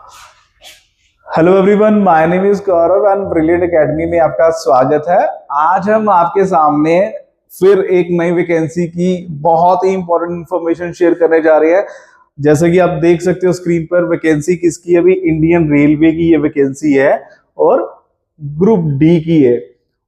Hello everyone, my name is Gaurav and brilliant academy में आपका स्वागत है। आज हम आपके सामने फिर एक नई वैकेंसी की बहुत ही इंपॉर्टेंट इंफॉर्मेशन शेयर करने जा रहे हैं। जैसे कि आप देख सकते हो स्क्रीन पर, वैकेंसी किसकी है? अभी इंडियन रेलवे की ये वैकेंसी है और ग्रुप डी की है।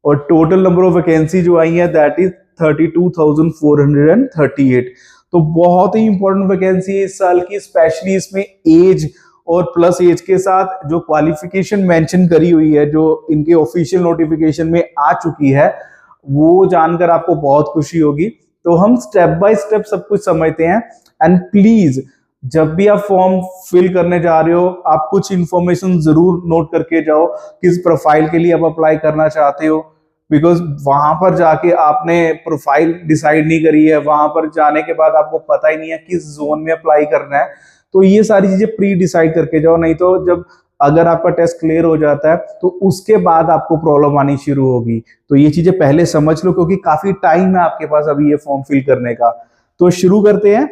और टोटल नंबर ऑफ वैकेंसी जो आई है दैट इज 32,438। तो बहुत ही इंपॉर्टेंट वैकेंसी है इस साल की, स्पेशली इसमें एज और प्लस एज के साथ जो क्वालिफिकेशन मेंशन करी हुई है, जो इनके ऑफिशियल नोटिफिकेशन में आ चुकी है, वो जानकर आपको बहुत खुशी होगी। तो हम स्टेप बाय स्टेप सब कुछ समझते हैं। एंड प्लीज, जब भी आप फॉर्म फिल करने जा रहे हो, आप कुछ इंफॉर्मेशन जरूर नोट करके जाओ, किस प्रोफाइल के लिए आप अप्लाई करना चाहते हो। बिकॉज वहां पर जाके आपने प्रोफाइल डिसाइड नहीं करी है, वहां पर जाने के बाद आपको पता ही नहीं है किस जोन में अप्लाई करना है। तो ये सारी चीजें प्री डिसाइड करके जाओ, नहीं तो जब अगर आपका टेस्ट क्लियर हो जाता है तो उसके बाद आपको प्रॉब्लम आनी शुरू होगी। तो ये चीजें पहले समझ लो, क्योंकि काफी टाइम है आपके पास अभी ये फॉर्म फिल करने का। तो शुरू करते हैं।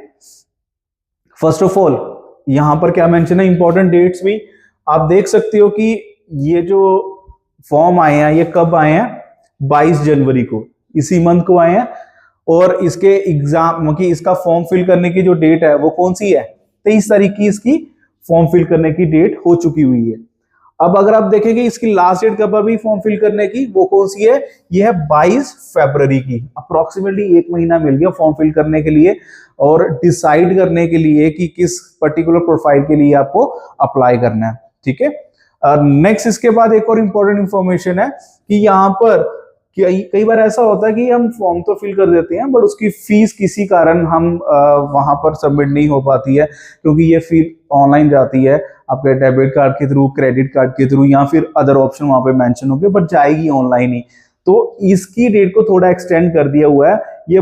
फर्स्ट ऑफ ऑल, यहां पर क्या मेंशन है, इंपॉर्टेंट डेट्स भी आप देख सकते हो कि ये जो फॉर्म आए हैं ये कब आए हैं? 22 जनवरी को, इसी मंथ को आए हैं। और इसके एग्जाम की, इसका फॉर्म फिल करने की जो डेट है वो कौन सी है? 23 तारीख की इसकी फॉर्म फिल करने की डेट हो चुकी हुई है। अब अगर आप देखेंगे इसकी लास्ट डेट कब अभी फॉर्म फिल करने की, वो कौन सी है? ये है 22 फरवरी की। अप्रोक्सीमेटली एक महीना मिल गया फॉर्म फिल करने के लिए और डिसाइड करने के लिए कि किस पर्टिकुलर प्रोफाइल के लिए आपको अप्लाई करना है। ठीक है। नेक्स्ट, इसके बाद एक और इंपॉर्टेंट इंफॉर्मेशन है कि यहाँ पर कई बार ऐसा होता है कि हम फॉर्म तो फिल कर देते हैं, बट उसकी फीस किसी कारण हम वहां पर सबमिट नहीं हो पाती है, क्योंकि ये फीस ऑनलाइन जाती है आपके डेबिट कार्ड के थ्रू, क्रेडिट कार्ड के थ्रू, या फिर अदर ऑप्शन वहां पे मेंशन होंगे, बट जाएगी ऑनलाइन ही। तो इसकी डेट को थोड़ा एक्सटेंड कर दिया हुआ है। ये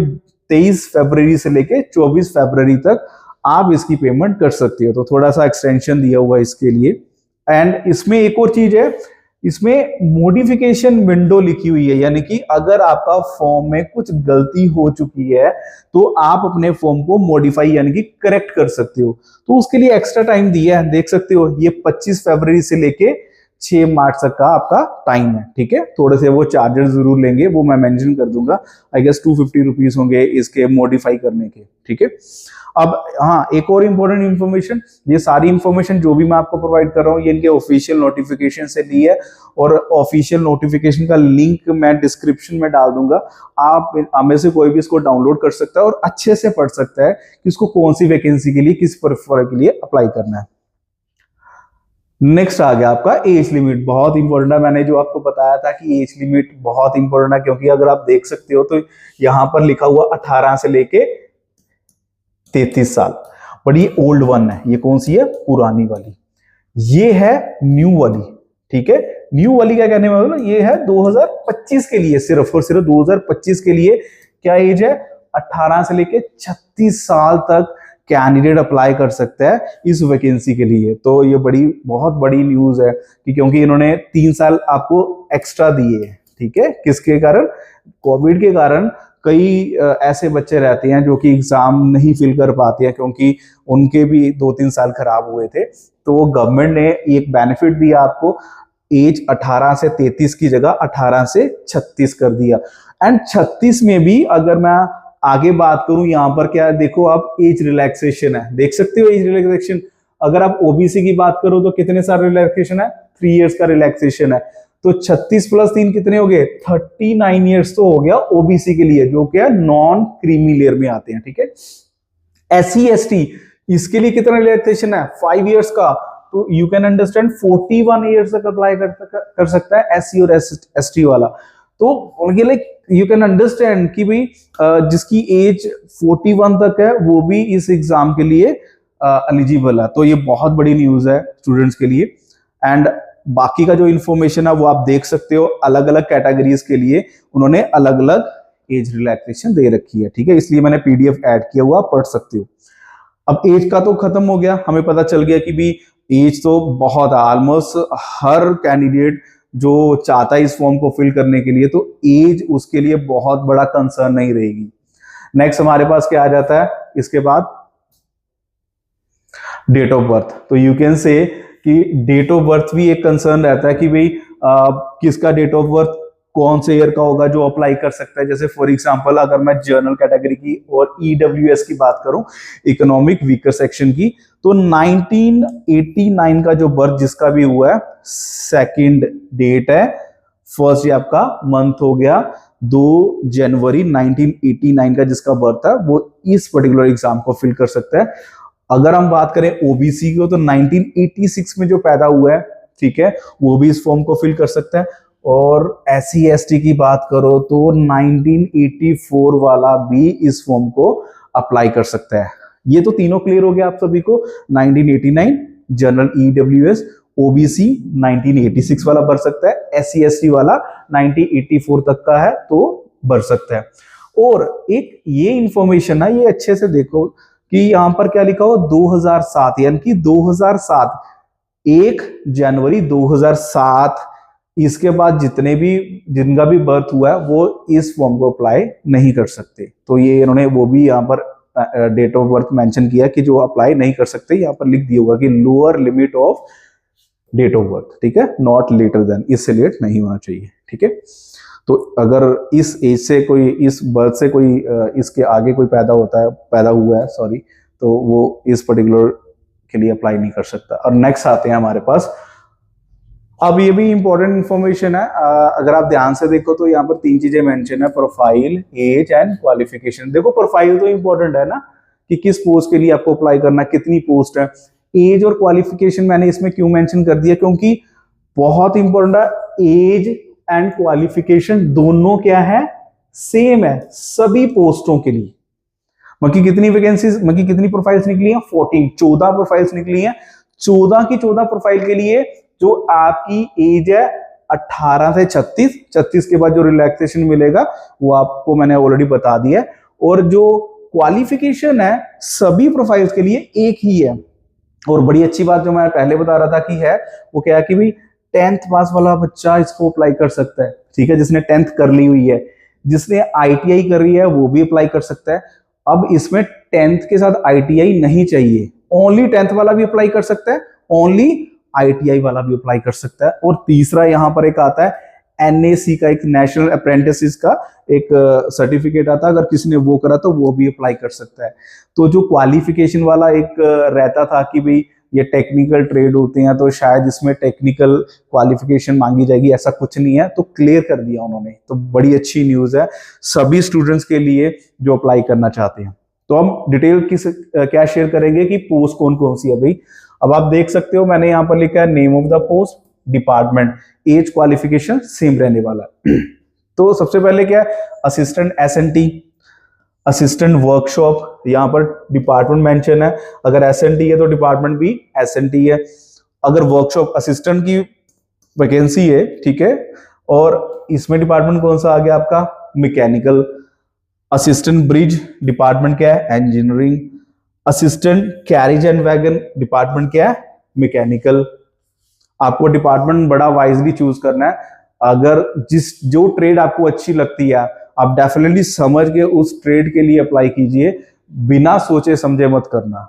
23 फरवरी से लेके 24 फरवरी तक आप इसकी पेमेंट कर सकते हो। तो थोड़ा सा एक्सटेंशन दिया हुआ है इसके लिए। एंड इसमें एक और चीज है, इसमें मॉडिफिकेशन विंडो लिखी हुई है, यानी कि अगर आपका फॉर्म में कुछ गलती हो चुकी है तो आप अपने फॉर्म को मॉडिफाई यानी कि करेक्ट कर सकते हो। तो उसके लिए एक्स्ट्रा टाइम दिया है, देख सकते हो, ये 25 फरवरी से लेके 6 मार्च तक का आपका टाइम है। ठीक है। थोड़े से वो चार्जेस जरूर लेंगे, वो मैं मेंशन कर दूंगा। आई गेस 250 रुपीज होंगे इसके मॉडिफाई करने के। ठीक है। अब हाँ, एक और इंपॉर्टेंट इंफॉर्मेशन, ये सारी इंफॉर्मेशन जो भी मैं आपको प्रोवाइड कर रहा हूँ ये इनके ऑफिशियल नोटिफिकेशन से ली है, और ऑफिशियल नोटिफिकेशन का लिंक मैं डिस्क्रिप्शन में डाल दूंगा। आप में से कोई भी इसको डाउनलोड कर सकता है और अच्छे से पढ़ सकता है कि इसको कौन सी वैकेंसी के लिए, किस प्रोफाइल के लिए अप्लाई करना है। नेक्स्ट आ गया आपका एज लिमिट। बहुत इंपॉर्टेंट है, मैंने जो आपको बताया था कि एज लिमिट बहुत इंपॉर्टेंट है, क्योंकि अगर आप देख सकते हो तो यहां पर लिखा हुआ 18 से लेके 33 साल, बट ये ओल्ड वन है। ये कौन सी है? पुरानी वाली। ये है न्यू वाली। ठीक है। न्यू वाली क्या कहने वाला, ये है 2025 के लिए, सिर्फ और सिर्फ 2025 के लिए। क्या एज है? 18 से लेके 36 साल तक कैंडिडेट अप्लाई कर सकता है इस वैकेंसी के लिए। तो ये बहुत बड़ी न्यूज है कि क्योंकि इन्होंने 3 साल आपको एक्स्ट्रा दिए हैं। ठीक है। किसके कारण? कोविड के कारण कई ऐसे बच्चे रहते हैं जो कि एग्जाम नहीं फिल कर पाते हैं, क्योंकि उनके भी 2-3 साल खराब हुए थे। तो गवर्नमेंट ने एक बेनिफिट दिया आपको, एज 18 से 33 की जगह 18 से 36 कर दिया। एंड 36 में भी अगर मैं आगे बात करूं, यहां पर क्या देखो आप, एज रिलैक्सेशन है, देख सकते हो एज रिलैक्सेशन। अगर आप ओबीसी की बात करो तो कितने साल रिलैक्सेशन है? 3 इयर्स का रिलैक्सेशन है। तो 36 + 3 कितने हो गए? 39 इयर्स तो हो गया ओबीसी के लिए, जो क्या नॉन क्रीमी लेयर में आते हैं। ठीक है। एससी एसटी, इसके लिए कितना रिलैक्सेशन है? 5 इयर्स का। तो यू कैन अंडरस्टैंड 41 इयर्स तक अप्लाई कर सकता है एससी और एसटी वाला। तो उनके लिए यू कैन अंडरस्टैंड कि भाई जिसकी एज 41 तक है वो भी इस एग्जाम के लिए एलिजिबल है। तो ये बहुत बड़ी न्यूज है स्टूडेंट्स के लिए। एंड बाकी का जो इन्फॉर्मेशन है वो आप देख सकते हो, अलग अलग कैटेगरीज के लिए उन्होंने अलग अलग एज रिलैक्सेशन दे रखी है। ठीक है। इसलिए मैंने पीडीएफ ऐड किया हुआ, पढ़ सकते हो। अब एज का तो खत्म हो गया, हमें पता चल गया कि भी एज तो बहुत है। ऑलमोस्ट हर कैंडिडेट जो चाहता है इस फॉर्म को फिल करने के लिए, तो एज उसके लिए बहुत बड़ा कंसर्न नहीं रहेगी। नेक्स्ट हमारे पास क्या आ जाता है इसके बाद? Date of birth. तो यू कैन से कि डेट ऑफ बर्थ भी एक कंसर्न रहता है कि भाई किसका डेट ऑफ बर्थ कौन से ईयर का होगा जो अप्लाई कर सकता है। जैसे फॉर एग्जांपल अगर मैं जनरल कैटेगरी की और ईडब्ल्यूएस की बात करूं, इकोनॉमिक वीकर सेक्शन की, तो 1989 का जो बर्थ जिसका भी हुआ है, सेकंड डेट है, फर्स्ट ये आपका मंथ हो गया 2 जनवरी 1989 का जिसका बर्थ है, वो इस पर्टिकुलर एग्जाम को फिल कर सकता है। अगर हम बात करें ओबीसी को तो 1986 में जो पैदा हुआ है, ठीक है, वो भी इस फॉर्म को फिल कर सकता है। और एससी एसटी की बात करो तो 1984 वाला भी इस फॉर्म को अप्लाई कर सकता है। ये तो तीनों क्लियर हो गया आप सभी को। 1989 जनरल ईडब्ल्यूएस, ओबीसी 1986 वाला भर सकता है, एससी एसटी वाला 1984 तक का है तो भर सकता है। और एक ये इंफॉर्मेशन है, ये अच्छे से देखो कि यहां पर क्या लिखा हो, 2007, यानी कि 2007, 1 जनवरी 2007, इसके बाद जिनका भी बर्थ हुआ है वो इस फॉर्म को अप्लाई नहीं कर सकते। तो ये इन्होंने वो भी यहाँ पर डेट ऑफ बर्थ मेंशन किया कि जो अप्लाई नहीं कर सकते, यहाँ पर लिख दिया होगा कि lower limit of date of birth, ठीक है, नॉट लेटर देन, इससे लेट नहीं होना चाहिए, ठीक है। तो अगर इस एज से कोई, इस बर्थ से कोई इसके आगे कोई पैदा हुआ है सॉरी, तो वो इस पर्टिकुलर के लिए अप्लाई नहीं कर सकता। और नेक्स्ट आते हैं हमारे पास, अब ये भी इंपॉर्टेंट इंफॉर्मेशन है, अगर आप ध्यान से देखो तो यहाँ पर 3 चीजें मेंशन है, प्रोफाइल, एज एंड क्वालिफिकेशन। देखो प्रोफाइल तो इंपॉर्टेंट है ना, कि किस पोस्ट के लिए आपको अप्लाई करना, कितनी पोस्ट है। एज और क्वालिफिकेशन मैंने इसमें क्यों मेंशन कर दिया, क्योंकि बहुत इंपॉर्टेंट है। एज एंड क्वालिफिकेशन दोनों क्या है, सेम है सभी पोस्टों के लिए। कितनी वैकेंसीज, कितनी प्रोफाइल्स निकली हैं, 14 प्रोफाइल्स निकली हैं। 14 की 14 प्रोफाइल के लिए जो आपकी एज है 18 से 36 के बाद जो रिलैक्सेशन मिलेगा वो आपको मैंने ऑलरेडी बता दिया है। और जो क्वालिफिकेशन है सभी प्रोफाइल्स के लिए एक ही है। और बड़ी अच्छी बात जो मैं पहले बता रहा था कि है वो क्या है कि भाई 10th पास वाला बच्चा इसको अप्लाई कर सकता है, ठीक है, जिसने 10th कर ली हुई है। जिसने आईटीआई कर रही है वो भी अप्लाई कर सकता है। अब इसमें 10th के साथ आईटीआई नहीं चाहिए, ओनली 10th वाला भी अप्लाई कर सकता है, ओनली आईटीआई वाला भी अप्लाई कर सकता है। और तीसरा यहां पर एक आता है एनएसी का, एक नेशनल अप्रेंटिस का एक सर्टिफिकेट आता है, अगर किसी ने वो करा तो वो भी अप्लाई कर सकता है। तो जो क्वालिफिकेशन वाला एक रहता था कि भाई ये टेक्निकल ट्रेड होते हैं तो शायद इसमें टेक्निकल क्वालिफिकेशन मांगी जाएगी, ऐसा कुछ नहीं है, तो क्लियर कर दिया उन्होंने। तो बड़ी अच्छी न्यूज है सभी स्टूडेंट्स के लिए जो अप्लाई करना चाहते हैं। तो हम डिटेल क्या शेयर करेंगे कि पोस्ट कौन कौन सी है भाई। अब आप देख सकते हो मैंने यहां पर लिखा है name of the post, department, age, qualification same रहने वाला है। तो सबसे पहले क्या है, असिस्टेंट एसएनटी, असिस्टेंट वर्कशॉप, यहां पर डिपार्टमेंट मेंशन है। अगर एसएनटी है तो डिपार्टमेंट भी एसएनटी है। अगर वर्कशॉप असिस्टेंट की वैकेंसी है, ठीक है, और इसमें डिपार्टमेंट कौन सा आ गया आपका, मैकेनिकल। असिस्टेंट ब्रिज डिपार्टमेंट क्या है, engineering. Assistant carriage and wagon department क्या है, मैकेनिकल। आपको डिपार्टमेंट बड़ा वाइजली चूज करना है। अगर जो ट्रेड आपको अच्छी लगती है आप डेफिनेटली समझ के उस ट्रेड के लिए अप्लाई कीजिए, बिना सोचे समझे मत करना।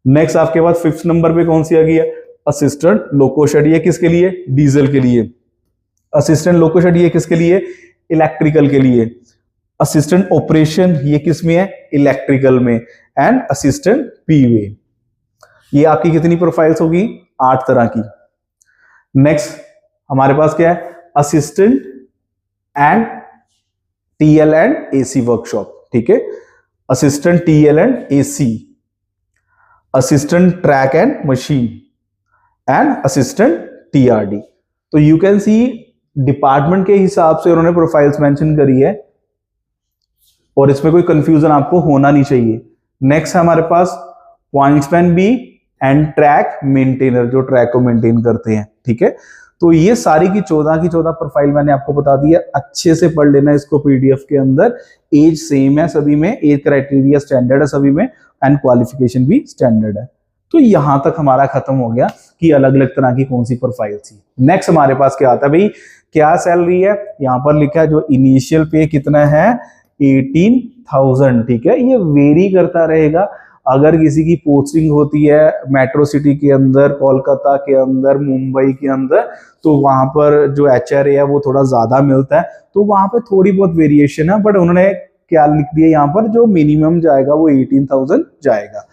नेक्स्ट आपके पास 5th नंबर पे कौन सी आ गई है, असिस्टेंट लोको शेड। ये किसके लिए, डीजल के लिए। असिस्टेंट लोको शेड ये किसके लिए, इलेक्ट्रिकल के लिए। असिस्टेंट ऑपरेशन ये किस में है, इलेक्ट्रिकल में। And assistant P way. ये आपकी कितनी प्रोफाइल्स होगी, 8 तरह की। नेक्स्ट हमारे पास क्या है, assistant and TL and AC workshop, ठीक है, assistant TL and AC, assistant track and machine, and assistant TRD. तो यू कैन सी डिपार्टमेंट के हिसाब से उन्होंने प्रोफाइल्स मेंशन करी है और इसमें कोई कंफ्यूजन आपको होना नहीं चाहिए। नेक्स्ट हमारे पास pointsman B and track maintainer, जो ट्रैक को मेंटेन करते हैं, ठीक है। तो ये सारी की 14 प्रोफाइल मैंने आपको बता दी है, अच्छे से पढ़ लेना इसको पीडीएफ के अंदर। एज सेम है सभी में, एज क्राइटेरिया स्टैंडर्ड है सभी में, एंड क्वालिफिकेशन भी स्टैंडर्ड है। तो यहां तक हमारा खत्म हो गया कि अलग अलग तरह की कौन सी प्रोफाइल थी। नेक्स्ट हमारे पास क्या आता है भाई, क्या सैलरी है, यहां पर लिखा है जो इनिशियल पे कितना है, 18,000, ठीक है। ये वेरी करता रहेगा, अगर किसी की पोस्टिंग होती है मेट्रो सिटी के अंदर, कोलकाता के अंदर, मुंबई के अंदर, तो वहां पर जो HRA है वो थोड़ा ज्यादा मिलता है, तो वहां पर थोड़ी बहुत वेरिएशन है, बट उन्होंने क्या लिख दिया यहाँ पर, जो मिनिमम जाएगा वो 18,000 जाएगा।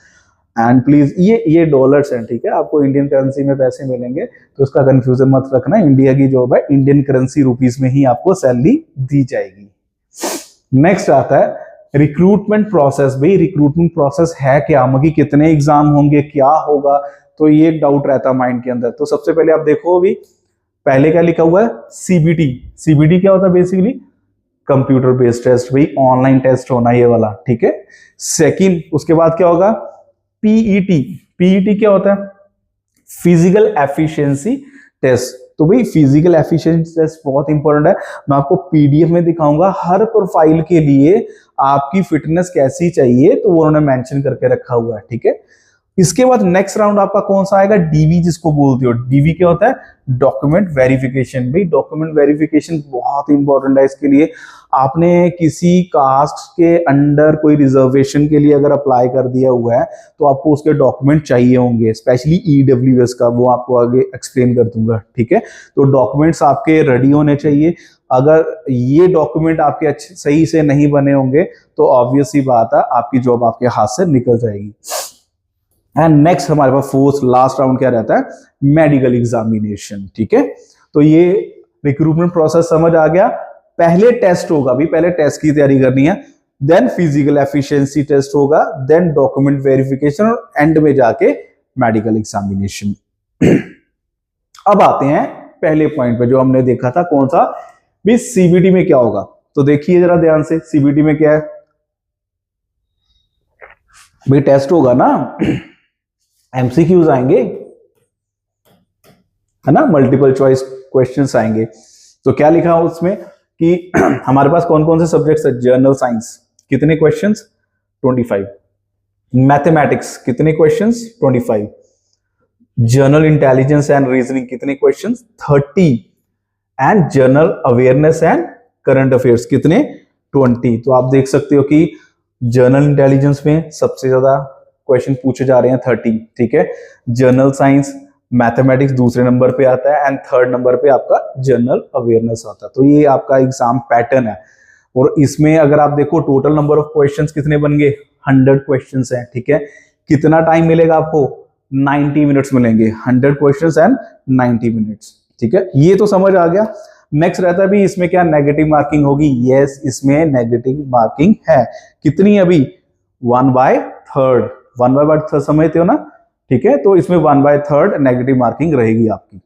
एंड प्लीज ये डॉलर्स हैं, ठीक है, आपको इंडियन करेंसी में पैसे मिलेंगे, तो उसका कंफ्यूजन मत रखना, इंडिया की जॉब है, इंडियन करेंसी रुपीस में ही आपको सैलरी दी जाएगी। नेक्स्ट आता है रिक्रूटमेंट प्रोसेस। भाई रिक्रूटमेंट प्रोसेस है क्या, मतलब कितने एग्जाम होंगे, क्या होगा, तो ये एक डाउट रहता है माइंड के अंदर। तो सबसे पहले आप देखो, अभी पहले क्या लिखा हुआ है, CBT। CBT क्या होता है, बेसिकली कंप्यूटर बेस्ड टेस्ट, भाई ऑनलाइन टेस्ट होना ये वाला, ठीक है। सेकंड, उसके बाद क्या होगा, PET। PET क्या होता है, फिजिकल एफिशिएंसी टेस्ट। तो भाई फिजिकल एफिशिएंसी टेस्ट बहुत इंपॉर्टेंट है, मैं आपको PDF में दिखाऊंगा हर प्रोफाइल के लिए आपकी फिटनेस कैसी चाहिए, तो वो उन्होंने मेंशन करके रखा हुआ है, ठीक है। इसके बाद नेक्स्ट राउंड आपका कौन सा आएगा, DV जिसको बोलते हो। DV क्या होता है, डॉक्यूमेंट वेरिफिकेशन। भाई डॉक्यूमेंट वेरिफिकेशन बहुत इंपॉर्टेंट है, इसके लिए आपने किसी कास्ट के अंडर कोई रिजर्वेशन के लिए अगर अप्लाई कर दिया हुआ है, तो आपको उसके डॉक्यूमेंट चाहिए होंगे, स्पेशली EWS का, वो आपको आगे एक्सप्लेन कर दूंगा, ठीक है। तो डॉक्यूमेंट्स आपके रेडी होने चाहिए। अगर ये डॉक्यूमेंट आपके अच्छे सही से नहीं बने होंगे, तो ऑब्वियस सी बात है आपकी जॉब आपके हाथ से निकल जाएगी। एंड नेक्स्ट हमारे पास फोर्थ लास्ट राउंड क्या रहता है, मेडिकल एग्जामिनेशन, ठीक है। तो ये रिक्रूटमेंट प्रोसेस समझ आ गया। पहले टेस्ट होगा, भी पहले टेस्ट की तैयारी करनी है, देन फिजिकल एफिशिएंसी टेस्ट होगा, देन डॉक्यूमेंट वेरिफिकेशन, और एंड में जाके मेडिकल एग्जामिनेशन। अब आते हैं पहले पॉइंट पे जो हमने देखा था, कौन सा भी, CBT में क्या होगा। तो देखिए जरा ध्यान से, CBT में क्या है भाई, टेस्ट होगा ना, MCQs आएंगे, है ना, मल्टीपल चॉइस क्वेश्चंस आएंगे। तो क्या लिखा है उसमें कि हमारे पास कौन कौन से सब्जेक्ट्स है, जनरल साइंस कितने क्वेश्चंस, 25, मैथमेटिक्स कितने questions, 25, general intelligence and reasoning कितने questions, 30, and general awareness and current affairs कितने, 20। तो आप देख सकते हो कि जनरल इंटेलिजेंस में सबसे ज्यादा क्वेश्चन पूछे जा रहे हैं, 30, ठीक है। जनरल साइंस, मैथमेटिक्स दूसरे नंबर पे आता है, एंड थर्ड नंबर पे आपका जनरल अवेयरनेस आता है। तो ये आपका एग्जाम पैटर्न है, और इसमें अगर आप देखो टोटल नंबर ऑफ क्वेश्चंस कितने बन गए, 100 क्वेश्चंस हैं, ठीक है। कितना टाइम मिलेगा आपको, 90 मिनट्स मिलेंगे, 100 क्वेश्चंस एंड 90 मिनट्स, ठीक है। ये तो समझ आ गया। नेक्स्ट रहता है भी इसमें क्या नेगेटिव मार्किंग होगी, यस इसमें नेगेटिव मार्किंग है, कितनी, अभी 1/3, 1/3 समझते हो ना, ठीक है। तो इसमें 1/3 नेगेटिव मार्किंग रहेगी आपकी।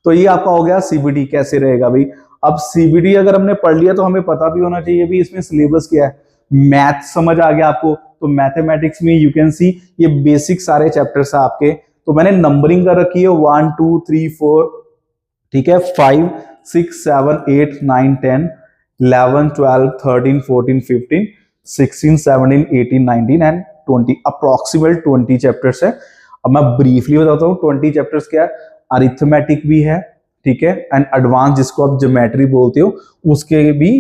तो ये आपका हो गया CBT कैसे रहेगा भाई। अब CBT अगर हमने पढ़ लिया तो हमें पता भी होना चाहिए भी इसमें सिलेबस क्या है। मैथ समझ आ गया आपको, तो मैथमेटिक्स में यू कैन सी ये बेसिक सारे चैप्टर्स है आपके। तो मैंने नंबरिंग कर रखी है 1 2 3 4, ठीक है, 5 6 7 8 9 10 11 12 13 14 15 16 17 18 19 एंड 20, अप्रोक्सीमेट 20 चैप्टर्स है। अब मैं ब्रीफली बताता हूँ 20 चैप्टर्स क्या है, अरिथमेटिक भी है, ठीक है, एंड एडवांस जिसको आप ज्योमेट्री बोलते हो उसके भी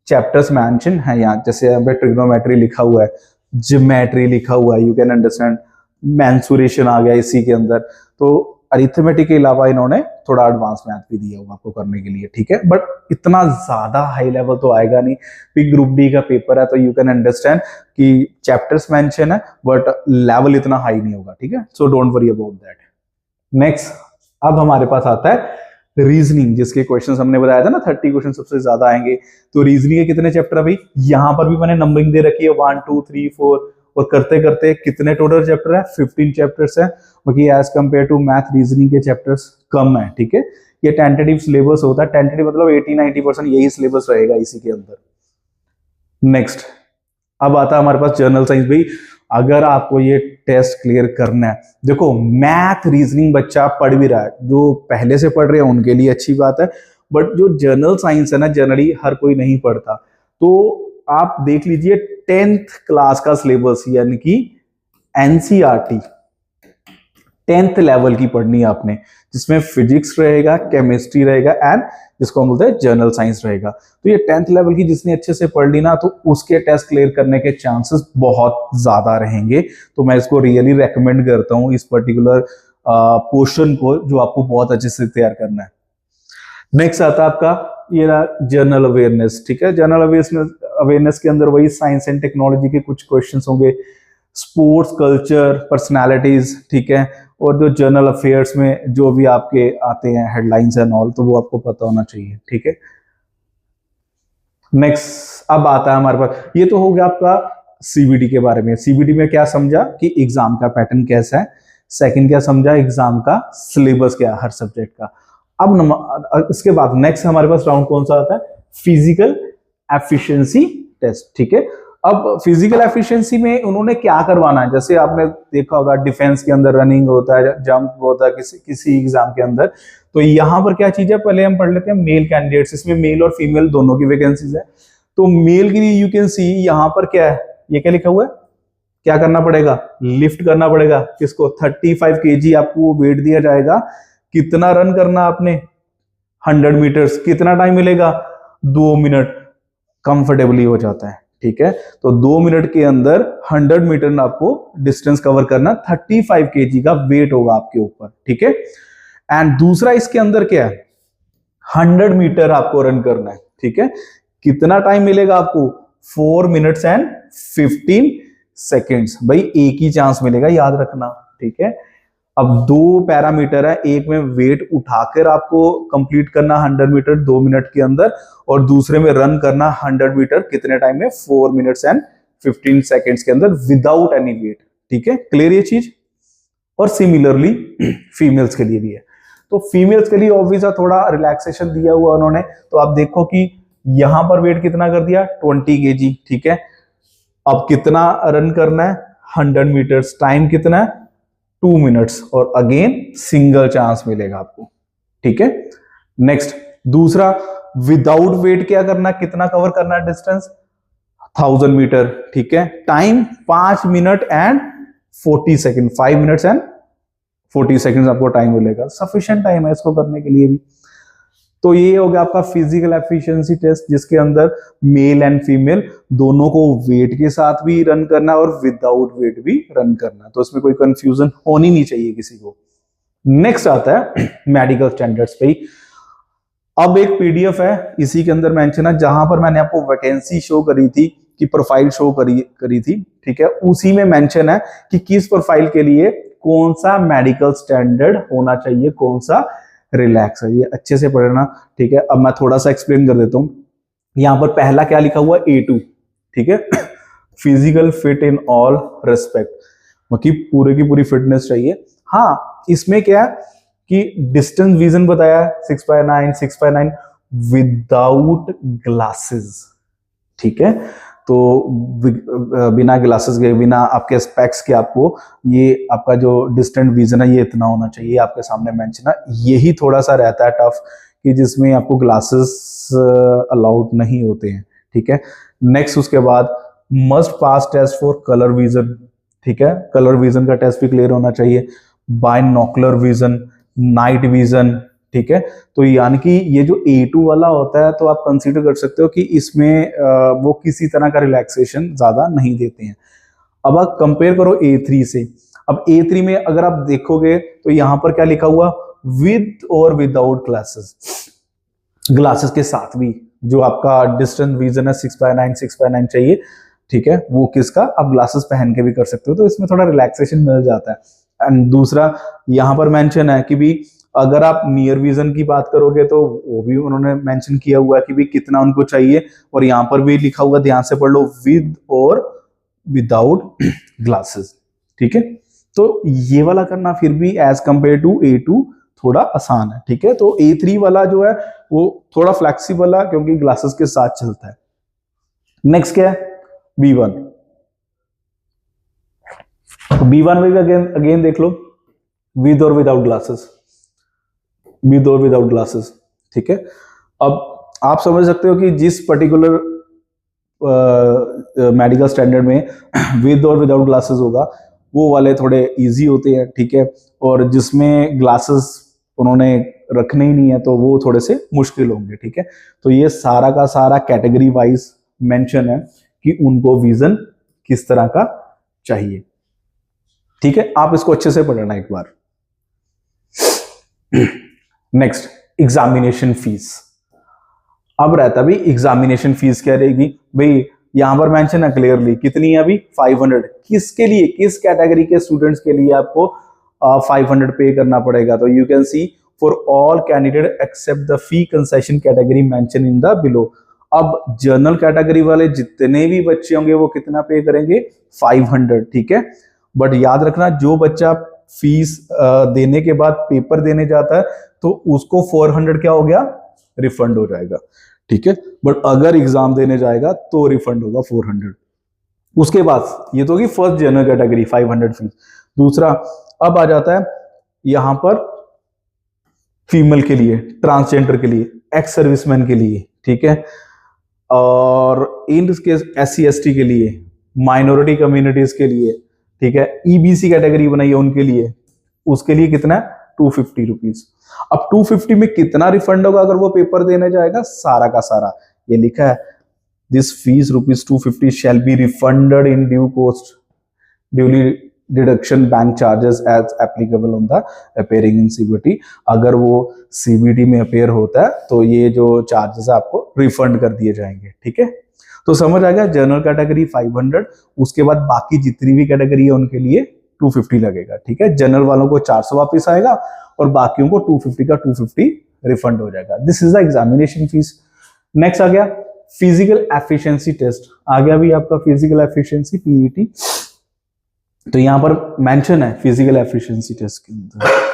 चैप्टर्स मेंशन है यहाँ, जैसे यहाँ पे ट्रिग्नोमेट्री लिखा हुआ है, ज्योमेट्री लिखा हुआ है, यू कैन अंडरस्टैंड, मेंसुरेशन आ गया इसी के अंदर। तो अरिथमेटिक के अलावा इन्होंने थोड़ा एडवांस मैथ भी दिया हुआ आपको करने के लिए, ठीक है, बट इतना ज्यादा हाई लेवल तो आएगा नहीं, फिर ग्रुप डी का पेपर है तो यू कैन अंडरस्टैंड कि चैप्टर्स मेंशन है बट लेवल इतना हाई नहीं होगा, ठीक है, so don't worry about that. Next अब हमारे पास आता है रीजनिंग, जिसके क्वेश्चंस हमने बताया था ना 30 क्वेश्चन सबसे ज्यादा आएंगे। तो रीजनिंग के कितने चैप्टर, अभी यहाँ पर भी मैंने नंबरिंग दे रखी है 1 2 3 4, और करते करते कितने टोटल चैप्टर है, 15 चैप्टर्स है, बाकी as compare to math reasoning के चैप्टर्स कम है, ठीक है। ये टेंटेटिव सिलेबस होता है, टेंटेटिव मतलब 80-90% यही सिलेबस रहेगा इसी के अंदर। नेक्स्ट अब आता है हमारे पास जनरल साइंस। भाई अगर आपको ये टेस्ट क्लियर करना है, देखो मैथ रीजनिंग बच्चा पढ़ भी रहा है, जो पहले से पढ़ रहे हैं उनके लिए अच्छी बात है, बट जो जनरल साइंस है ना जनरली हर कोई नहीं पढ़ता। तो आप देख लीजिए 10th क्लास का सिलेबस यानी कि NCERT, 10th लेवल की पढ़नी है आपने, जिसमें फिजिक्स रहेगा, केमिस्ट्री रहेगा एंड जिसको हम बोलते हैं जनरल साइंस रहेगा। तो ये 10th लेवल की जिसने अच्छे से पढ़ ली ना, तो उसके टेस्ट क्लियर करने के चांसेस बहुत ज्यादा रहेंगे। तो मैं इसको रियली रेकमेंड करता हूँ, इस पर्टिकुलर पोर्शन को, जो आपको बहुत अच्छे से तैयार करना है। नेक्स्ट आता है आपका ये जनरल अवेयरनेस। ठीक है, जनरल अवेयरनेस के अंदर वही साइंस एंड टेक्नोलॉजी के कुछ क्वेश्चंस होंगे, स्पोर्ट्स, कल्चर, पर्सनालिटीज, ठीक है, और जो जनरल अफेयर्स में जो भी आपके आते हैं हेडलाइंस एंड ऑल, तो वो आपको पता होना चाहिए। ठीक है, नेक्स्ट अब आता है हमारे पास, ये तो हो गया आपका सीबीटी के बारे में। सीबीटी में क्या समझा कि एग्जाम का पैटर्न कैसा है, सेकंड क्या समझा एग्जाम का सिलेबस क्या है हर सब्जेक्ट का। अब इसके बाद नेक्स्ट हमारे पास राउंड कौन सा आता है, फिजिकल एफिशिएंसी टेस्ट। ठीक है, अब फिजिकल एफिशिएंसी में उन्होंने क्या करवाना है, जैसे आपने देखा होगा डिफेंस के अंदर रनिंग होता है, जंप होता है किसी एग्जाम के अंदर, तो यहाँ पर क्या चीज है, पहले हम पढ़ लेते हैं मेल कैंडिडेट्स। इसमें मेल और फीमेल दोनों की वैकेंसीज है। तो मेल के लिए यू कैन सी यहाँ पर क्या है, ये क्या लिखा हुआ है, क्या करना पड़ेगा, लिफ्ट करना पड़ेगा किसको, 35 kg आपको वेट दिया जाएगा, कितना रन करना आपने 100 मीटर्स, कितना टाइम मिलेगा 2 मिनट, कंफर्टेबली हो जाता है। ठीक है, तो 2 मिनट के अंदर 100 मीटर आपको डिस्टेंस कवर करना, 35 kg का वेट होगा आपके ऊपर। ठीक है, एंड दूसरा इसके अंदर क्या है, 100 मीटर आपको रन करना है। ठीक है, कितना टाइम मिलेगा आपको, 4 मिनट्स एंड 15 सेकेंड्स। भाई एक ही चांस मिलेगा, याद रखना। ठीक है, अब 2 पैरामीटर है, एक में वेट उठाकर आपको कंप्लीट करना 100 मीटर 2 मिनट के अंदर, और दूसरे में रन करना 100 मीटर कितने टाइम में, 4 मिनट्स एंड 15 सेकेंड्स के अंदर विदाउट एनी वेट। ठीक है, क्लियर ये चीज। और सिमिलरली फीमेल्स के लिए भी है। तो फीमेल्स के लिए ऑब्वियसली थोड़ा रिलैक्सेशन दिया हुआ उन्होंने, तो आप देखो कि यहां पर वेट कितना कर दिया, 20 kg। ठीक है, अब कितना रन करना है, 100 मीटर्स, टाइम कितना है 2 मिनट्स, और अगेन सिंगल चांस मिलेगा आपको। ठीक है, नेक्स्ट दूसरा विदाउट वेट क्या करना, कितना कवर करना है डिस्टेंस, 1000 मीटर। ठीक है, time 5 minute and 40 second, 5 minutes and 40 second आपको टाइम मिलेगा, सफिशिएंट टाइम है इसको करने के लिए भी। तो ये हो गया आपका फिजिकल एफिशिएंसी टेस्ट, जिसके अंदर मेल एंड फीमेल दोनों को वेट के साथ भी रन करना और विदाउट वेट भी रन करना, तो इसमें कोई कंफ्यूजन होनी नहीं चाहिए किसी को। नेक्स्ट आता है मेडिकल स्टैंडर्ड्स पे। अब एक पीडीएफ है, इसी के अंदर मेंशन है, जहां पर मैंने आपको वैकेंसी शो करी थी, कि प्रोफाइल शो करी थी। ठीक है, उसी में मेंशन है कि किस प्रोफाइल के लिए कौन सा मेडिकल स्टैंडर्ड होना चाहिए, कौन सा रिलैक्स है, ये अच्छे से पढ़ना। ठीक है, अब मैं थोड़ा सा एक्सप्लेन कर देता हूं। यहां पर पहला क्या लिखा हुआ, A2। ठीक है, physical fit in all respect, मतलब पूरे की पूरी फिटनेस चाहिए। हाँ, इसमें क्या है कि डिस्टेंस विजन बताया 6x9 विदाउट ग्लासेस। ठीक है, तो बिना ग्लासेस के, बिना आपके स्पेक्स के, आपको ये आपका जो डिस्टेंट विजन है ये इतना होना चाहिए, आपके सामने मेंशन है। यही थोड़ा सा रहता है टफ, कि जिसमें आपको ग्लासेस अलाउड नहीं होते हैं। ठीक है, नेक्स्ट उसके बाद must pass test for colour vision. ठीक है, कलर विजन का टेस्ट भी क्लियर होना चाहिए, बाइनोकुलर विजन, नाइट विजन। ठीक है, तो यानी कि ये जो A2 वाला होता है, तो आप कंसीडर कर सकते हो कि इसमें वो किसी तरह का रिलैक्सेशन ज्यादा नहीं देते हैं। अब आप कंपेयर करो A3 से। अब A3 में अगर आप देखोगे तो यहां पर क्या लिखा हुआ, विद और विदाउट ग्लासेस, ग्लासेस के साथ भी जो आपका डिस्टेंस विजन है 6x9 चाहिए। ठीक है, वो किसका, आप ग्लासेस पहन के भी कर सकते हो, तो इसमें थोड़ा रिलैक्सेशन मिल जाता है। एंड दूसरा यहां पर मेंशन है कि भी अगर आप नियर विजन की बात करोगे, तो वो भी उन्होंने मेंशन किया हुआ है कि भी कितना उनको चाहिए, और यहां पर भी लिखा हुआ, ध्यान से पढ़ लो, विद और विदाउट ग्लासेस। ठीक है, तो ये वाला करना फिर भी एज कंपेयर टू A2 थोड़ा आसान है। ठीक है, तो A3 वाला जो है वो थोड़ा फ्लेक्सिबल है, क्योंकि ग्लासेस के साथ चलता है। नेक्स्ट क्या है, B1। B1 में भी अगेन देख लो, विद और विदाउट ग्लासेस, विद और विदाउट ग्लासेस। ठीक है, अब आप समझ सकते हो कि जिस पर्टिकुलर मेडिकल स्टैंडर्ड में विद और विदाउट ग्लासेस होगा, वो वाले थोड़े इजी होते हैं, ठीक है, और जिसमें ग्लासेस उन्होंने रखने ही नहीं है तो वो थोड़े से मुश्किल होंगे, ठीक है। तो ये सारा का सारा कैटेगरी वाइज मेंशन है कि उनको विजन किस तरह का चाहिए, ठीक है। आप इसको अच्छे से पढ़ना एक बार। Next, examination fees. अब रहता भी एग्जामिनेशन फीस क्या रहेगी भाई, यहां पर मेंशन है क्लियरली कितनी है अभी 500। किसके लिए, किस कैटेगरी के स्टूडेंट्स के लिए आपको 500 पे करना पड़ेगा? तो you can see for all candidate except the fee concession category mention in the below. अब जनरल कैटेगरी वाले जितने भी बच्चे होंगे वो कितना पे करेंगे? 500, ठीक है। बट याद रखना, जो बच्चा फीस देने के बाद पेपर देने जाता है तो उसको 400 क्या हो गया? रिफंड हो जाएगा, ठीक है। बट अगर एग्जाम देने जाएगा तो रिफंड होगा 400। उसके बाद ये तो होगी फर्स्ट जनरल कैटेगरी 500 फीस। दूसरा अब आ जाता है यहां पर फीमेल के लिए, ट्रांसजेंडर के लिए, एक्स सर्विसमैन के लिए, ठीक है, और इन केस SC ST के लिए, माइनॉरिटी कम्युनिटीज के लिए, ठीक है, EBC कैटेगरी बनाई है उनके लिए, उसके लिए कितना? 250 रुपीज। अब 250 में कितना रिफंड होगा अगर वो पेपर देने जाएगा? सारा का सारा ये लिखा है, this fees ₹250 shall be refunded in due cost duly deduction bank charges as applicable on the appearing in CBT। अगर वो CBT में अपेयर होता है तो ये जो चार्जेस है आपको रिफंड कर दिए जाएंगे, ठीक है। तो समझ आ गया, जनरल कैटेगरी 500, उसके बाद बाकी जितनी भी कैटेगरी है उनके लिए 250 लगेगा, ठीक है। जनरल वालों को 400 वापस आएगा और बाकियों को 250 का 250 रिफंड हो जाएगा। This is the examination fees. Next आ गया फिजिकल एफिशिएंसी टेस्ट। आ गया भी आपका फिजिकल एफिशिएंसी PET। तो यहां पर मेंशन है फिजिकल एफिशिएंसी टेस्ट के अंदर।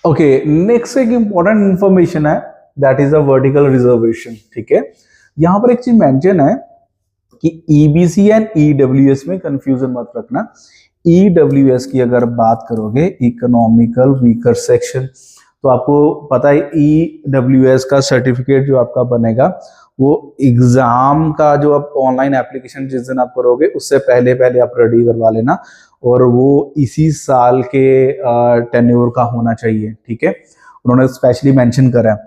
ओके, नेक्स्ट एक इंपॉर्टेंट इंफॉर्मेशन है, that is a vertical reservation, ठीक है। यहां पर एक चीज मेंशन है कि EBC एंड EWS में कंफ्यूजन मत रखना। EWS की अगर बात करोगे, इकोनॉमिकल वीकर सेक्शन, तो आपको पता है EWS का सर्टिफिकेट जो आपका बनेगा वो एग्जाम का जो आप ऑनलाइन एप्लीकेशन जिस दिन आप करोगे उससे पहले पहले आप रेडी करवा लेना, और वो इसी साल के टेन्योर का होना चाहिए, ठीक है। उन्होंने स्पेशली मेंशन करा है।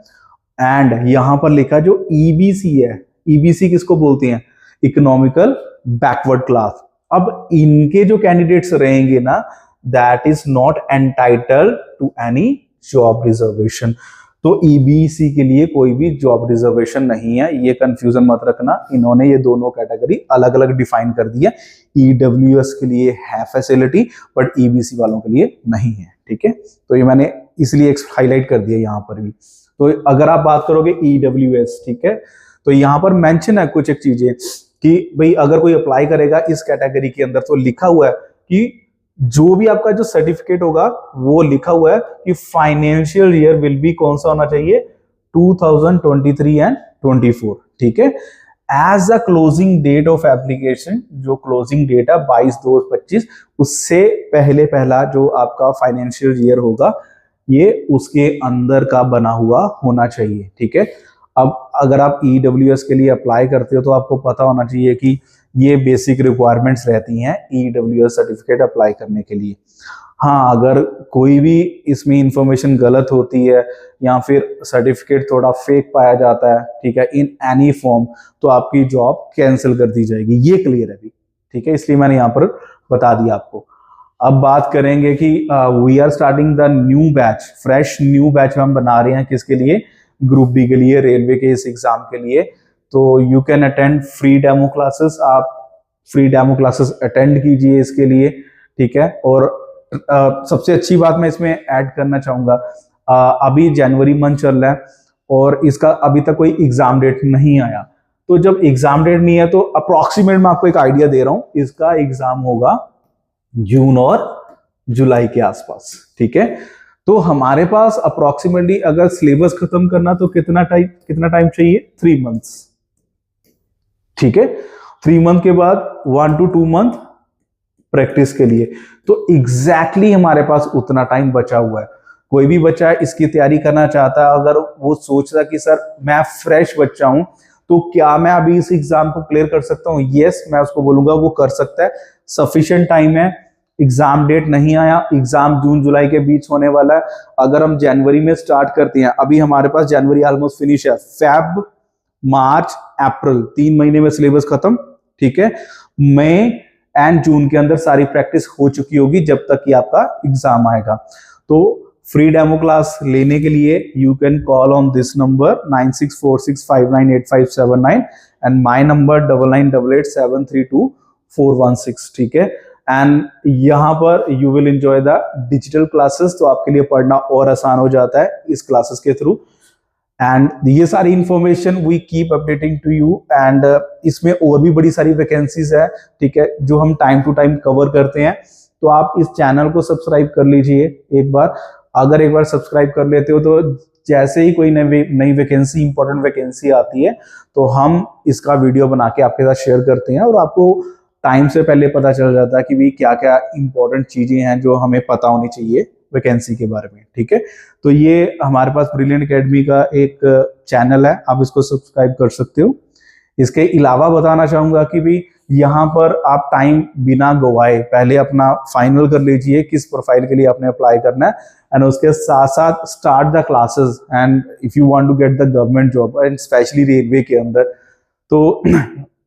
एंड यहां पर लिखा जो EBC है, EBC किसको बोलते हैं? Economical backward class. अब इनके जो कैंडिडेट्स रहेंगे ना, that is not entitled to any job reservation. तो EBC के लिए कोई भी जॉब रिजर्वेशन नहीं है, ये कंफ्यूजन मत रखना। इन्होंने ये दोनों कैटेगरी अलग अलग डिफाइन कर दी है। EWS के लिए है फैसिलिटी, बट EBC वालों के लिए नहीं है, ठीक है। तो ये मैंने इसलिए हाईलाइट कर दिया यहाँ पर भी। तो अगर आप बात करोगे EWS, ठीक है, तो यहाँ पर मेंशन है कुछ एक चीजें कि भाई अगर कोई अप्लाई करेगा इस कैटेगरी के अंदर तो लिखा हुआ है कि जो भी आपका जो सर्टिफिकेट होगा वो लिखा हुआ है कि फाइनेंशियल ईयर विल बी कौन सा होना चाहिए? 2023 एंड 24, ठीक है। As a closing date of application, जो क्लोजिंग डेट है 22/2/25, उससे पहले पहला जो आपका फाइनेंशियल ईयर होगा ये उसके अंदर का बना हुआ होना चाहिए, ठीक है। अब अगर आप EWS के लिए अप्लाई करते हो तो आपको पता होना चाहिए कि ये बेसिक रिक्वायरमेंट्स रहती हैं EWS सर्टिफिकेट अप्लाई करने के लिए। हाँ, अगर कोई भी इसमें इंफॉर्मेशन गलत होती है या फिर सर्टिफिकेट थोड़ा फेक पाया जाता है, ठीक है, इन एनी फॉर्म, तो आपकी जॉब कैंसिल कर दी जाएगी, ये क्लियर है भी, ठीक है। इसलिए मैंने यहाँ पर बता दिया आपको। अब बात करेंगे कि we are starting the new batch, fresh new batch हम बना रहे हैं किसके लिए? ग्रुप B के लिए, रेलवे के इस एग्जाम के लिए। तो you can attend free demo classes, आप फ्री डेमो क्लासेस अटेंड कीजिए इसके लिए, ठीक है। और सबसे अच्छी बात मैं इसमें ऐड करना चाहूंगा, अभी जनवरी मंथ चल रहा है और इसका अभी तक कोई एग्जाम डेट नहीं आया। तो जब एग्जाम डेट नहीं है तो अप्रोक्सीमेट मैं आपको एक आइडिया दे रहा हूं, इसका एग्जाम होगा जून और जुलाई के आसपास, ठीक है। तो हमारे पास अप्रोक्सीमेटली अगर सिलेबस खत्म करना तो कितना टाइम चाहिए? 3 मंथ्स, ठीक है। 3 मंथ के बाद 1 to 2 मंथ प्रैक्टिस के लिए, तो एग्जैक्टली हमारे पास उतना टाइम बचा हुआ है। कोई भी बच्चा इसकी तैयारी करना चाहता है, अगर वो सोचता कि सर मैं फ्रेश बच्चा हूं तो क्या मैं अभी इस एग्जाम को क्लियर कर सकता हूं, यस मैं उसको बोलूंगा वो कर सकता है। सफिशिएंट टाइम है, एग्जाम डेट नहीं आया, एग्जाम जून जुलाई के बीच होने वाला है। अगर हम जनवरी में स्टार्ट करते हैं, अभी हमारे पास जनवरी ऑलमोस्ट फिनिश है, फेब मार्च अप्रैल 3 महीने में सिलेबस खत्म, ठीक है। मई एंड जून के अंदर सारी प्रैक्टिस हो चुकी होगी जब तक कि आपका एग्जाम आएगा। तो फ्री डेमो क्लास लेने के लिए you can call on this number 9646598579 and my number 9988732416, ठीक है। एंड यहाँ पर you will enjoy the digital classes, तो आपके लिए पढ़ना और आसान हो जाता है इस क्लासेस के थ्रू। एंड ये सारी information we keep updating to you, and इसमें और भी बड़ी सारी वैकेंसीज है, ठीक है, जो हम टाइम टू टाइम कवर करते हैं। तो आप इस चैनल को सब्सक्राइब कर लीजिए एक बार। अगर एक बार सब्सक्राइब कर लेते हो तो जैसे ही कोई नई वैकेंसी, इंपॉर्टेंट वैकेंसी आती है तो हम इसका वीडियो बना के आपके साथ शेयर करते हैं, और आपको टाइम से पहले पता चल जाता है कि भी क्या क्या इंपॉर्टेंट चीजें हैं जो हमें पता होनी चाहिए वैकेंसी के बारे में, ठीक है। तो ये हमारे पास ब्रिलियंट एकेडमी का एक चैनल है, आप इसको सब्सक्राइब कर सकते हो। इसके अलावा बताना चाहूंगा कि भी यहाँ पर आप टाइम बिना गवाए पहले अपना फाइनल कर लीजिए किस प्रोफाइल के लिए आपने अप्लाई करना है, एंड उसके साथ साथ start the classes. And if you want to get the government job and specially railway के अंदर, तो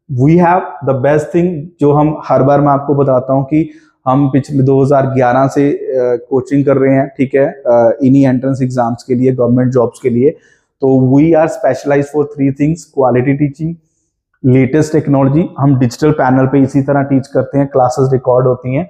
we have the best thing जो हम हर बार मैं आपको बताता हूँ कि हम पिछले 2011 से कोचिंग कर रहे हैं, ठीक है, इन्हीं एंट्रेंस एग्जाम्स के लिए, गवर्नमेंट जॉब्स के लिए। तो we are specialise for 3 things: quality teaching, latest technology, हम डिजिटल पैनल पे इसी तरह टीच करते हैं, क्लासेस रिकॉर्ड होती हैं,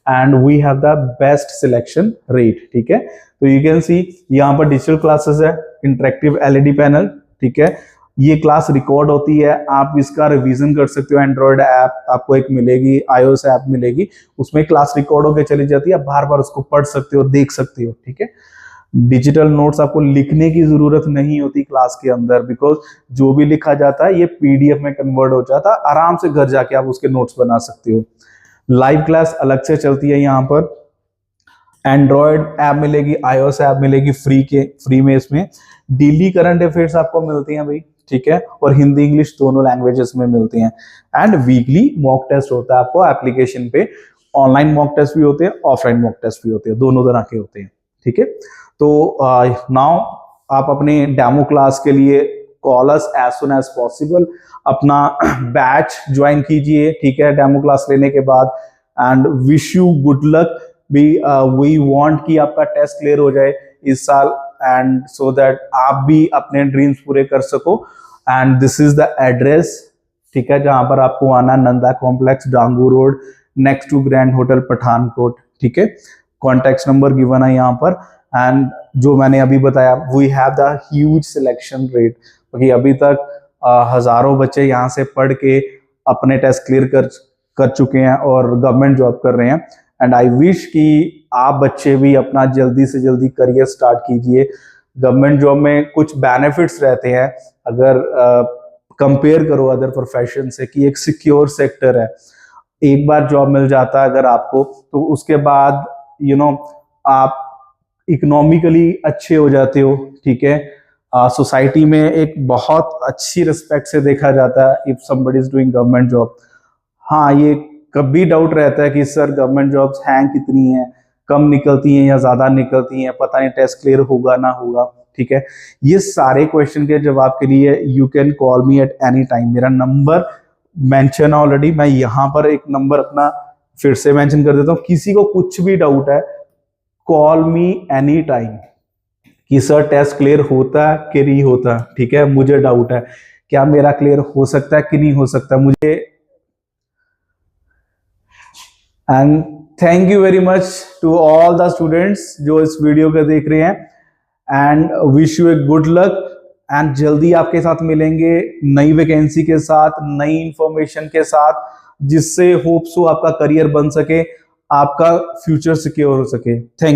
and we have the best selection rate, ठीक है। तो यू कैन सी यहाँ पर डिजिटल क्लासेस है, इंटरेक्टिव एलईडी पैनल, ठीक है, ये क्लास रिकॉर्ड होती है, आप इसका रिवीजन कर सकते हो। एंड्रॉयड ऐप आपको एक मिलेगी, iOS ऐप मिलेगी, उसमें क्लास रिकॉर्ड होकर चली जाती है, बार बार उसको पढ़ सकते हो, देख सकते हो, ठीक है। डिजिटल नोट्स आपको लिखने की जरूरत नहीं होती क्लास के अंदर, बिकॉज जो भी लिखा जाता है ये पीडीएफ में कन्वर्ट हो जाता है, आराम से घर जाके आप उसके नोट्स बना सकते हो। लाइव क्लास अलग से चलती है यहाँ पर, एंड्रॉयड ऐप मिलेगी, iOS ऐप मिलेगी फ्री में। इसमें डेली करंट अफेयर्स आपको मिलती हैं भाई, ठीक है, और हिंदी इंग्लिश दोनों लैंग्वेजेस में मिलती हैं। एंड वीकली मॉक टेस्ट होता है आपको एप्लीकेशन पे, ऑनलाइन मॉक टेस्ट भी होते हैं, ऑफलाइन मॉक टेस्ट भी होते हैं, दोनों तरह के होते हैं, ठीक है। तो नाउ आप अपने डेमो क्लास के लिए call us as soon as possible, अपना बैच ज्वाइन कीजिए, ठीक है, डेमो क्लास लेने के बाद। And wish you good luck, we want कि आपका टेस्ट क्लियर हो जाए इस साल, एंड सो दैट आप भी अपने ड्रीम्स पूरे कर सको। And this is the address, ठीक है, जहां पर आपको आना, Nanda complex, Dangu road, next to grand hotel Pathankot, ठीक है। कॉन्टैक्ट नंबर गिवन है यहाँ पर। एंड जो मैंने अभी बताया, we have the huge selection rate, क्योंकि अभी तक हजारों बच्चे यहाँ से पढ़ के अपने टेस्ट क्लियर कर चुके हैं और गवर्नमेंट जॉब कर रहे हैं। एंड आई विश कि आप बच्चे भी अपना जल्दी से जल्दी करियर स्टार्ट कीजिए। गवर्नमेंट जॉब में कुछ बेनिफिट्स रहते हैं, अगर कंपेयर करो अदर प्रोफेशन से, कि एक सिक्योर सेक्टर है, एक बार जॉब मिल जाता है अगर आपको, तो उसके बाद आप इकोनॉमिकली अच्छे हो जाते हो, ठीक है। सोसाइटी में एक बहुत अच्छी रिस्पेक्ट से देखा जाता है if somebody is doing government job. हाँ, ये कभी डाउट रहता है कि सर गवर्नमेंट जॉब्स हैं कितनी हैं, कम निकलती हैं या ज्यादा निकलती हैं, पता नहीं टेस्ट क्लियर होगा ना होगा, ठीक है। ये सारे क्वेश्चन के जवाब के लिए you can call me at any time. मेरा नंबर मेंशन ऑलरेडी, मैं यहाँ पर एक नंबर अपना फिर से मेंशन कर देता हूँ। किसी को कुछ भी डाउट है, कॉल मी एनी टाइम कि सर टेस्ट क्लियर होता है कि नहीं होता, ठीक है, मुझे डाउट है, क्या मेरा क्लियर हो सकता है कि नहीं हो सकता मुझे। And thank you very much to all the students जो इस वीडियो को देख रहे हैं, and wish you a good luck. एंड जल्दी आपके साथ मिलेंगे नई वैकेंसी के साथ, नई इंफॉर्मेशन के साथ, जिससे होप्स हो आपका करियर बन सके, आपका फ्यूचर सिक्योर हो सके। Thank you.